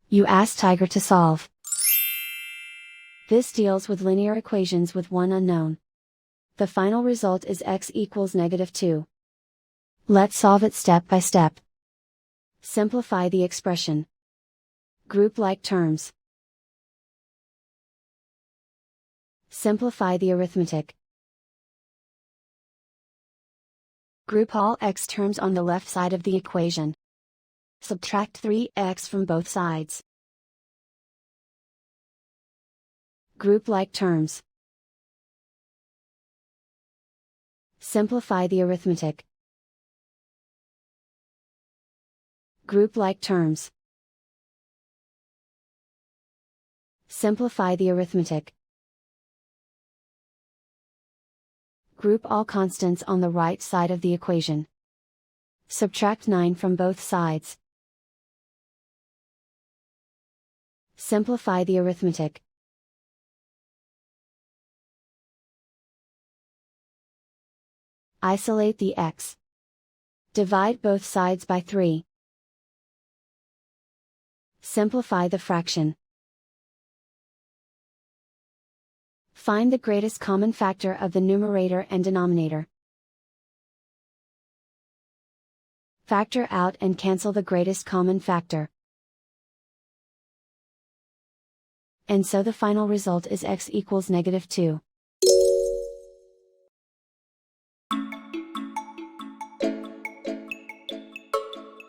You ask Tiger to solve. This deals with linear equations with one unknown. The final result is x equals -2. Let's solve it step by step. Simplify the expression. Group like terms. Simplify the arithmetic. Group all x terms on the left side of the equation. Subtract 3x from both sides. Group like terms. Simplify the arithmetic. Group like terms. Simplify the arithmetic. Group all constants on the right side of the equation. Subtract 9 from both sides. Simplify the arithmetic. Isolate the x. Divide both sides by 3. Simplify the fraction. Find the greatest common factor of the numerator and denominator. Factor out and cancel the greatest common factor. And so the final result is x equals -2.